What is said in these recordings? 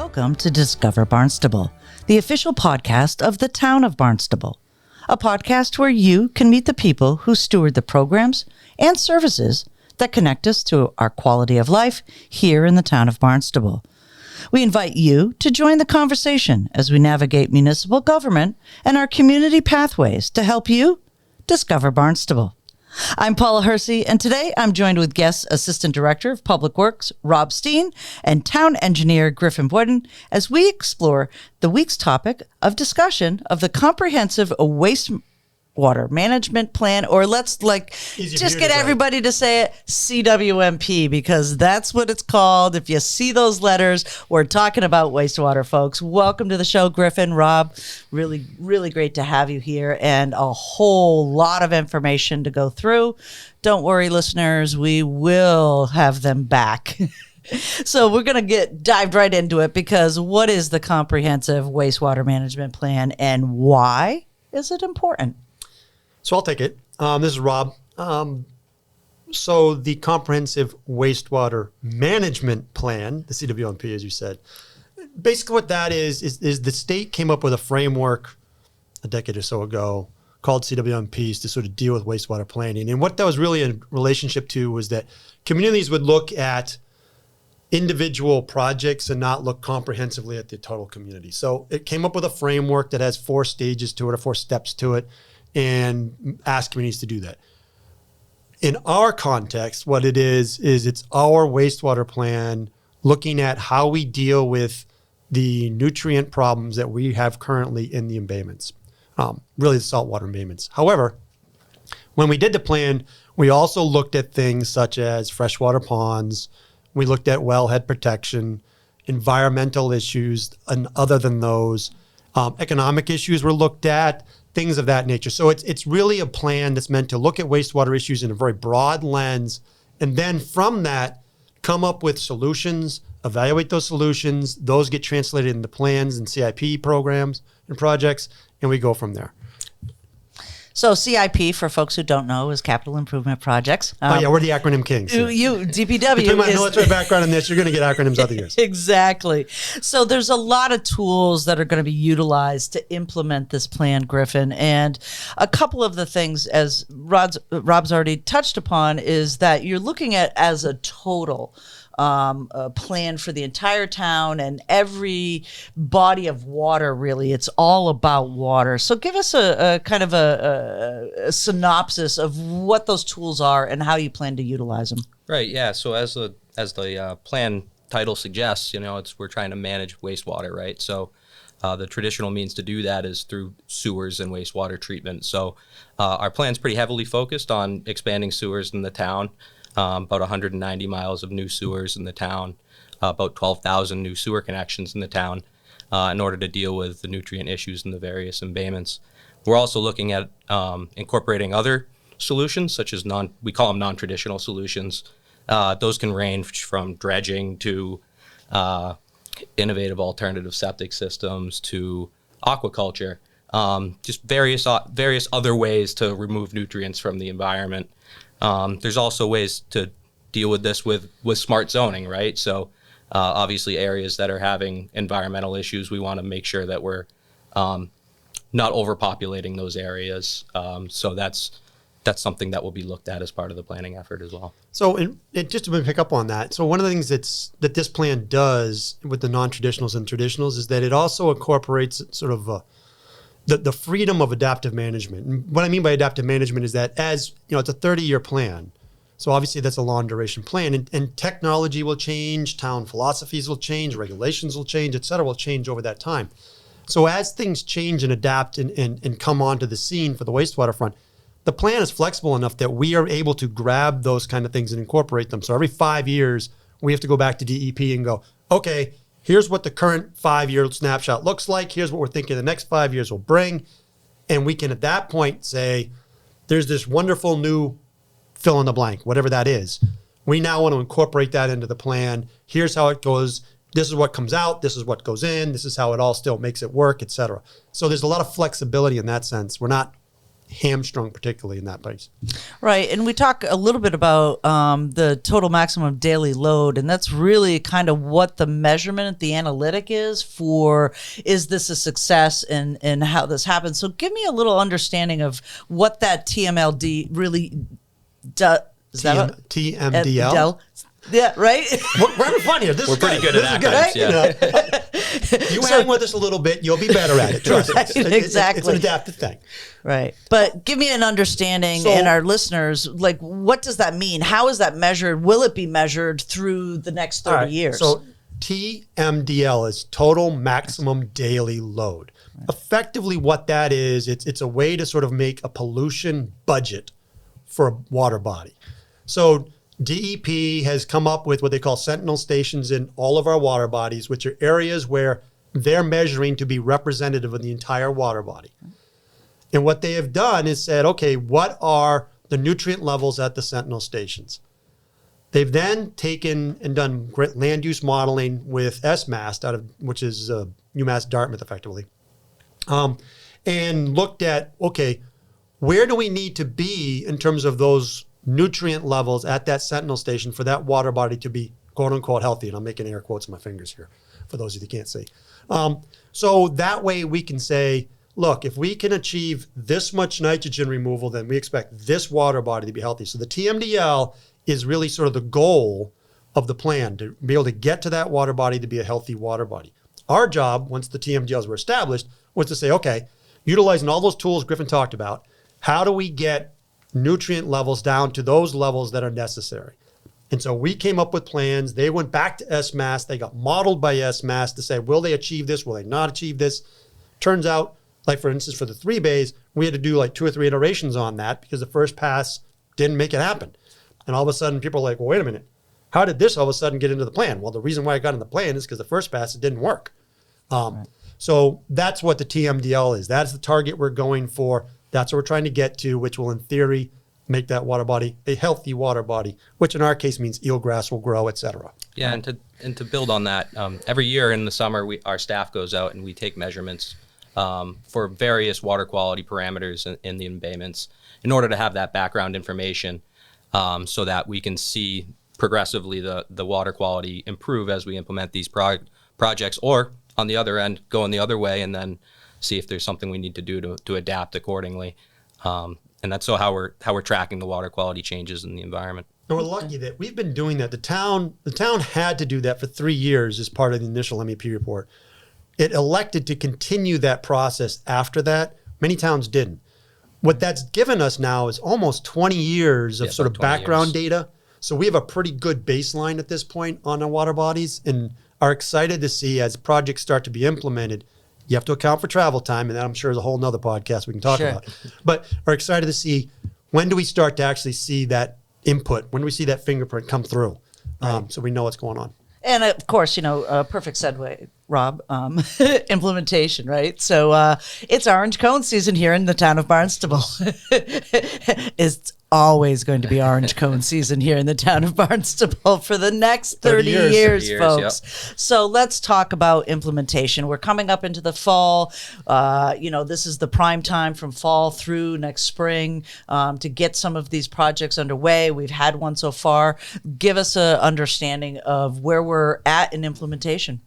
Welcome to Discover Barnstable, the official podcast of the Town of Barnstable, a podcast where you can meet the people who steward the programs and services that connect us to our quality of life here in the Town of Barnstable. We invite you to join the conversation as we navigate municipal government and our community pathways to help you discover Barnstable. I'm Paula Hersey, and today I'm joined with guest Assistant Director of Public Works, Rob Steen, and Town Engineer Griffin Beaudoin as we explore the week's topic of discussion of the Comprehensive Wastewater Management Plan, or let's just get everybody to say it, CWMP, because that's what it's called. If you see those letters, we're talking about wastewater, folks. Welcome to the show, Griffin, Rob. Really, really great to have you here, and a whole lot of information to go through. Don't worry, listeners, we will have them back. So we're going to dive right into it, because what is the Comprehensive Wastewater Management Plan and why is it important? So I'll take it. This is Rob. So the Comprehensive Wastewater Management Plan, the CWMP, as you said, basically what that is the state came up with a framework a decade or so ago called CWMPs to sort of deal with wastewater planning. And what that was really in relationship to was that communities would look at individual projects and not look comprehensively at the total community. So it came up with a framework that has 4 stages to it, or 4 steps to it, and ask communities to do that. In our context, what it is it's our wastewater plan looking at how we deal with the nutrient problems that we have currently in the embayments, really the saltwater embayments. However, when we did the plan, we also looked at things such as freshwater ponds. We looked at wellhead protection, environmental issues, and other than those, economic issues were looked at, things of that nature. So it's really a plan that's meant to look at wastewater issues in a very broad lens, and then from that, come up with solutions, evaluate those solutions. Those get translated into plans and CIP programs and projects, and we go from there. So CIP, for folks who don't know, is Capital Improvement Projects. We're the acronym kings. DPW. Between my military background and this, you're going to get acronyms other years. Exactly. So there's a lot of tools that are going to be utilized to implement this plan, Griffin. And a couple of the things, as Rob's already touched upon, is that you're looking at as a total a plan for the entire town and every body of water, really. It's all about water. So give us a kind of a synopsis of what those tools are and how you plan to utilize them. Right, yeah. So as the plan title suggests, we're trying to manage wastewater, right? So the traditional means to do that is through sewers and wastewater treatment. So our plan's pretty heavily focused on expanding sewers in the town. About 190 miles of new sewers in the town, about 12,000 new sewer connections in the town in order to deal with the nutrient issues in the various embayments. We're also looking at incorporating other solutions, such as we call them non-traditional solutions. Those can range from dredging to innovative alternative septic systems to aquaculture, just various other ways to remove nutrients from the environment. There's also ways to deal with this with smart zoning, right? So obviously areas that are having environmental issues, we want to make sure that we're not overpopulating those areas. So that's something that will be looked at as part of the planning effort as well. So just to pick up on that, so one of the things that this plan does with the non-traditionals and traditionals is that it also incorporates sort of the freedom of adaptive management. And what I mean by adaptive management is that it's a 30-year plan. So obviously that's a long duration plan, and technology will change, town philosophies will change, regulations will change, et cetera, will change over that time. So as things change and adapt and come onto the scene for the wastewater front, the plan is flexible enough that we are able to grab those kind of things and incorporate them. So every 5 years, we have to go back to DEP and go, okay, here's what the current 5-year snapshot looks like. Here's what we're thinking the next 5 years will bring. And we can, at that point, say, there's this wonderful new fill in the blank, whatever that is. We now want to incorporate that into the plan. Here's how it goes. This is what comes out. This is what goes in. This is how it all still makes it work, et cetera. So there's a lot of flexibility in that sense. We're not hamstrung, particularly in that place. Right. And we talk a little bit about the total maximum daily load. And that's really kind of what the measurement, the analytic is this a success and how this happens. So give me a little understanding of what that TMLD really does. Is that TMDL? Yeah, right? We're having fun here. We're pretty good at acronyms, yeah. You hang with us a little bit, you'll be better at it. Trust Right, us. exactly. It's an adaptive thing. Right. But give me an understanding, and our listeners, like, what does that mean? How is that measured? Will it be measured through the next 30 years? So TMDL is total maximum daily load. Right. Effectively what that is, it's a way to sort of make a pollution budget for a water body. So DEP has come up with what they call sentinel stations in all of our water bodies, which are areas where they're measuring to be representative of the entire water body. And what they have done is said, okay, what are the nutrient levels at the sentinel stations? They've then taken and done great land use modeling with SMAST, which is UMass Dartmouth, effectively, and looked at, okay, where do we need to be in terms of those nutrient levels at that sentinel station for that water body to be quote unquote healthy? And I'm making air quotes with my fingers here for those of you that can't see. So that way we can say, look, if we can achieve this much nitrogen removal, then we expect this water body to be healthy. So the TMDL is really sort of the goal of the plan, to be able to get to that water body to be a healthy water body. Our job, once the TMDLs were established, was to say, okay, utilizing all those tools Griffin talked about, how do we get nutrient levels down to those levels that are necessary? And so we came up with plans. They went back to SMAST. They got modeled by SMAST to say, will they achieve this? Will they not achieve this? Turns out, like for instance, for the 3 bays, we had to do like 2 or 3 iterations on that because the first pass didn't make it happen. And all of a sudden people are like, well, wait a minute. How did this all of a sudden get into the plan? Well, the reason why it got in the plan is because the first pass, it didn't work. Right. So that's what the TMDL is. That's the target we're going for. That's what we're trying to get to, which will in theory make that water body a healthy water body, which in our case means eelgrass will grow, et cetera. Yeah, and to build on that, every year in the summer, our staff goes out and we take measurements for various water quality parameters in the embayments in order to have that background information so that we can see progressively the water quality improve as we implement these projects, or on the other end, going the other way and then see if there's something we need to do to adapt accordingly. And that's how we're tracking the water quality changes in the environment. And we're lucky that we've been doing that. The town had to do that for 3 years as part of the initial MEP report. It elected to continue that process after that. Many towns didn't. What that's given us now is almost 20 years of sort of background data. So we have a pretty good baseline at this point on our water bodies and are excited to see as projects start to be implemented. You have to account for travel time, and that I'm sure is a whole nother podcast we can talk about. But are excited to see, when do we start to actually see that input? When do we see that fingerprint come through? So we know what's going on. And of course, perfect segue, Rob, implementation, right? So it's orange cone season here in the town of Barnstable. It's always going to be orange cone season here in the town of Barnstable for the next 30 years, folks. Yep. So let's talk about implementation. We're coming up into the fall. This is the prime time from fall through next spring to get some of these projects underway. We've had one so far. Give us an understanding of where we're at in implementation.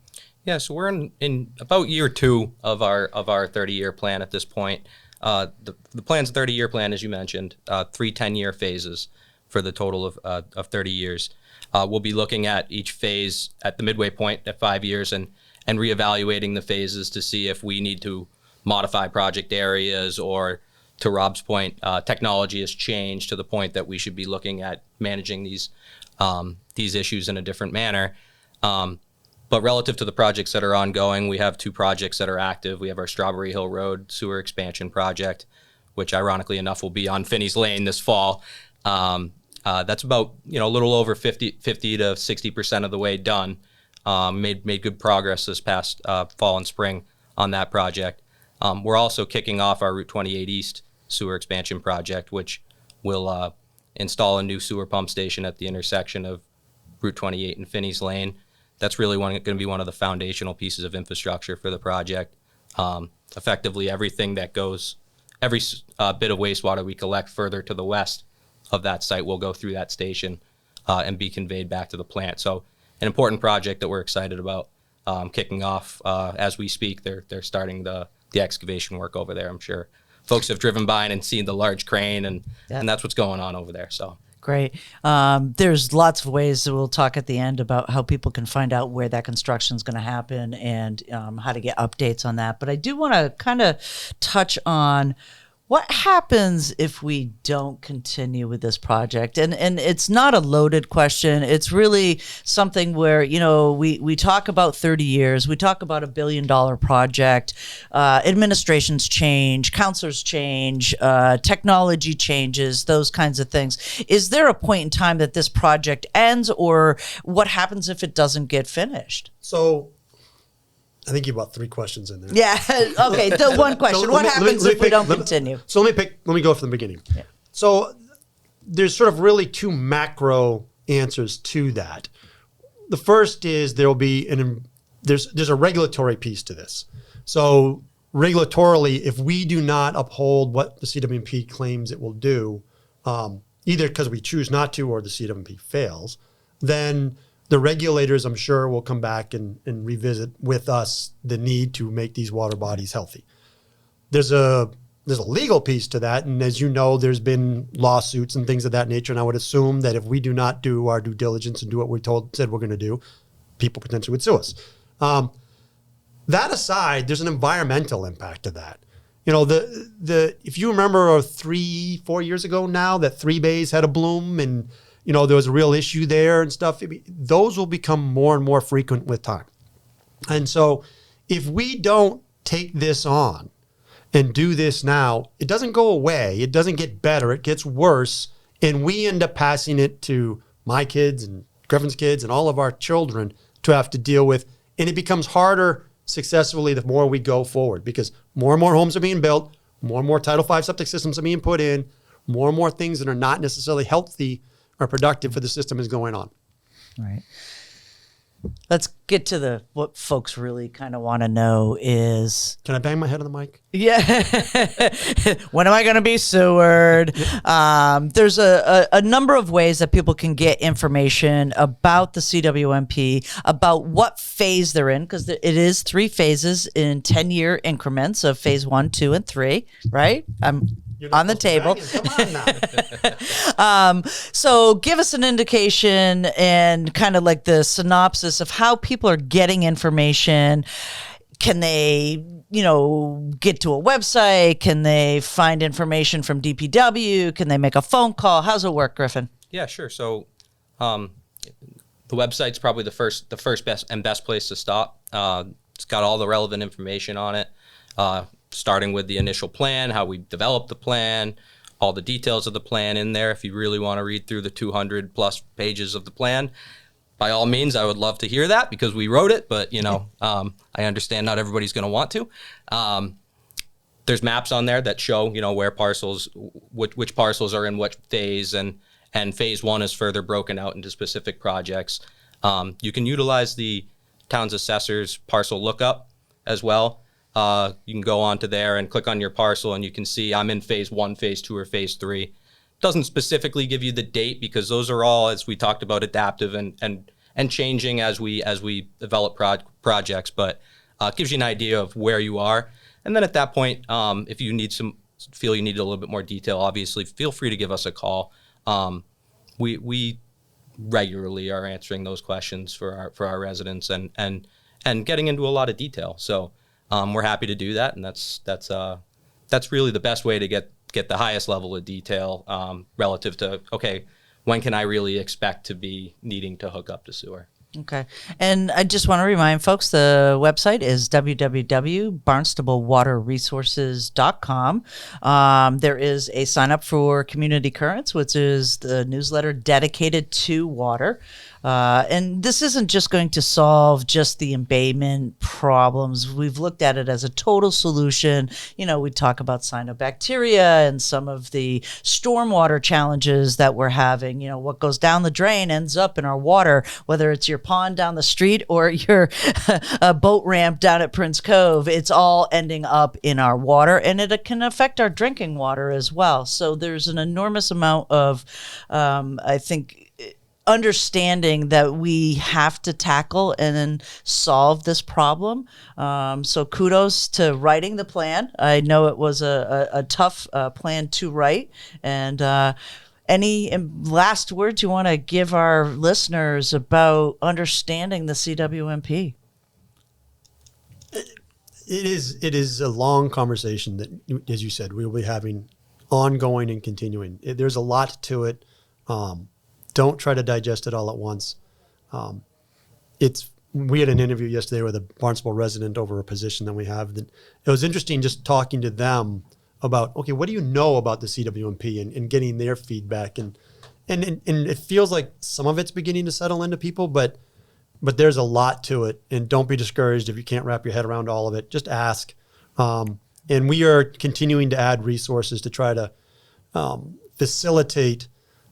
Yeah, so we're in about year 2 of our 30-year plan at this point. The plan's 30-year plan, as you mentioned, 3 10-year phases for the total of 30 years. We'll be looking at each phase at the midway point at 5 years and reevaluating the phases to see if we need to modify project areas, or, to Rob's point, technology has changed to the point that we should be looking at managing these issues in a different manner. But relative to the projects that are ongoing, we have 2 projects that are active. We have our Strawberry Hill Road sewer expansion project, which ironically enough will be on Finney's Lane this fall. That's about a little over 50 to 60% of the way done. Made good progress this past fall and spring on that project. We're also kicking off our Route 28 East sewer expansion project, which will install a new sewer pump station at the intersection of Route 28 and Finney's Lane. That's really going to be one of the foundational pieces of infrastructure for the project. Effectively, everything that goes every bit of wastewater we collect further to the west of that site will go through that station and be conveyed back to the plant. So an important project that we're excited about kicking off as we speak. They're starting the excavation work over there. I'm sure folks have driven by and seen the large crane, and that's what's going on over there. So. Great. There's lots of ways that we'll talk at the end about how people can find out where that construction is going to happen and how to get updates on that. But I do want to kind of touch on what happens if we don't continue with this project. And it's not a loaded question. It's really something where, you know, we talk about 30 years. We talk about $1 billion project. Administrations change, counselors change, technology changes, those kinds of things. Is there a point in time that this project ends, or what happens if it doesn't get finished? So I think you have about 3 questions in there. Yeah. Okay. The one question: what happens if we don't continue? So let me go from the beginning. Yeah. So there's sort of really 2 macro answers to that. The first is there will be there's a regulatory piece to this. So regulatorily, if we do not uphold what the CWMP claims it will do, either because we choose not to or the CWMP fails, then the regulators, I'm sure, will come back and revisit with us the need to make these water bodies healthy. There's a legal piece to that, and as you know, there's been lawsuits and things of that nature, and I would assume that if we do not do our due diligence and do what we said we're going to do, people potentially would sue us. That aside, there's an environmental impact to that. You know, if you remember 3-4 years ago now that 3 bays had a bloom and you know, there was a real issue there and stuff. Those will become more and more frequent with time. And so if we don't take this on and do this now, it doesn't go away. It doesn't get better. It gets worse. And we end up passing it to my kids and Griffin's kids and all of our children to have to deal with. And it becomes harder successfully the more we go forward, because more and more homes are being built, more and more Title V septic systems are being put in, more and more things that are not necessarily healthy or productive for the system is going on. Right. Let's get to what folks really kind of want to know is... Can I bang my head on the mic? Yeah. When am I going to be sewered? There's a number of ways that people can get information about the CWMP, about what phase they're in, because it is 3 phases in 10-year increments of phase 1, 2, and 3, right? I'm on the table. Come on now. So give us an indication and kind of like the synopsis of how people are getting information. Can they, you know, get to a website? Can they find information from DPW? Can they make a phone call? How's it work, Griffin? Yeah, sure. So the website's probably the first best place to stop. It's got all the relevant information on it. Starting with the initial plan, how we developed the plan, all the details of the plan in there. If you really want to read through the 200 plus pages of the plan, by all means, I would love to hear that because we wrote it, but you know, I understand not everybody's going to want to. There's maps on there that show, you know, where parcels, which parcels are in what phase, and phase 1 is further broken out into specific projects. You can utilize the town's assessor's parcel lookup as well. You can go onto there and click on your parcel and you can see I'm in phase 1, phase 2, or phase 3. Doesn't specifically give you the date because those are all, as we talked about, adaptive and changing as we develop projects, but it gives you an idea of where you are. And then at that point, if you feel you need a little bit more detail, obviously feel free to give us a call. We regularly are answering those questions for our residents and getting into a lot of detail. So we're happy to do that, and that's really the best way to get the highest level of detail relative to, okay, when can I really expect to be needing to hook up to sewer? Okay. And I just want to remind folks, the website is www.barnstablewaterresources.com. There is a sign up for Community Currents, which is the newsletter dedicated to water. And this isn't just going to solve just the embayment problems. We've looked at it as a total solution. You know, we talk about cyanobacteria and some of the stormwater challenges that we're having. You know, what goes down the drain ends up in our water, whether it's your pond down the street or your boat ramp down at Prince Cove, it's all ending up in our water, and it can affect our drinking water as well. So there's an enormous amount of, I think, understanding that we have to tackle and then solve this problem. So kudos to writing the plan. I know it was a tough plan to write. And any last words you want to give our listeners about understanding the CWMP? It is a long conversation that, as you said, we'll be having ongoing and continuing. There's a lot to it. Don't try to digest it all at once. We had an interview yesterday with a Barnstable resident over a position that we have. It was interesting just talking to them about, okay, what do you know about the CWMP and getting their feedback. And it feels like some of it's beginning to settle into people, but there's a lot to it. And don't be discouraged if you can't wrap your head around all of it. Just ask. And we are continuing to add resources to try to facilitate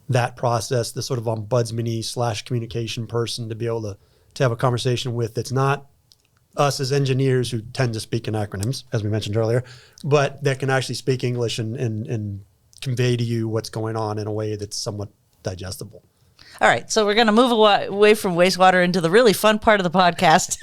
that process, the sort of ombudsman-y / communication person to be able to have a conversation with. That's not us as engineers who tend to speak in acronyms, as we mentioned earlier, but that can actually speak English and convey to you what's going on in a way that's somewhat digestible. All right, so we're going to move away from wastewater into the really fun part of the podcast.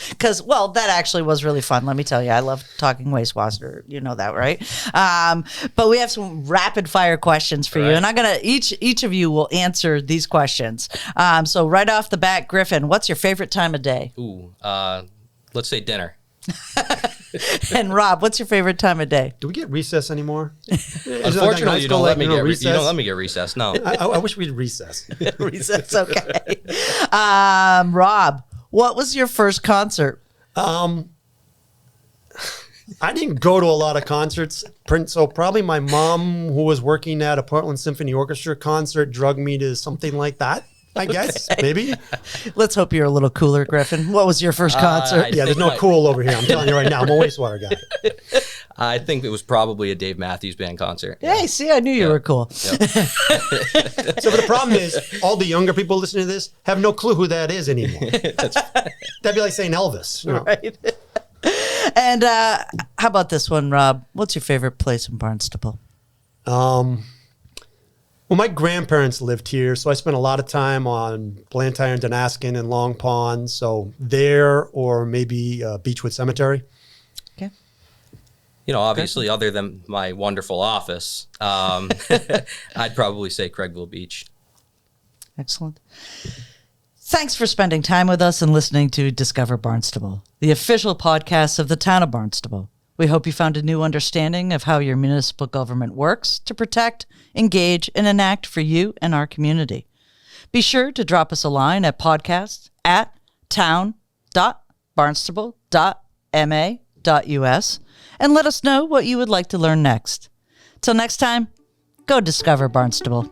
Because, well, that actually was really fun. Let me tell you, I love talking wastewater. You know that, right? But we have some rapid fire questions for you. And I'm going to, each of you will answer these questions. So right off the bat, Griffin, what's your favorite time of day? Ooh, let's say dinner. And Rob, what's your favorite time of day? Do we get recess anymore? Unfortunately, you don't let me get recess. No, I wish we'd recess. Recess, okay. Rob, what was your first concert? I didn't go to a lot of concerts, so probably my mom, who was working at a Portland Symphony Orchestra concert, drugged me to something like that. I guess, maybe. Let's hope you're a little cooler, Griffin. What was your first concert? Yeah, there's no cool over here. I'm telling you right now, I'm a wastewater guy. I think it was probably a Dave Matthews Band concert. Hey, see, I knew you were cool. So but the problem is, all the younger people listening to this have no clue who that is anymore. That'd be like saying Elvis. You know? Right. And how about this one, Rob? What's your favorite place in Barnstable? Well, my grandparents lived here, so I spent a lot of time on Blantyre and Dynaskin and Long Pond. So there, or maybe Beechwood Cemetery. Okay. You know, obviously, other than my wonderful office, I'd probably say Craigville Beach. Excellent. Thanks for spending time with us and listening to Discover Barnstable, the official podcast of the Town of Barnstable. We hope you found a new understanding of how your municipal government works to protect, engage, and enact for you and our community. Be sure to drop us a line at podcast@town.barnstable.ma.us and let us know what you would like to learn next. Till next time, go discover Barnstable.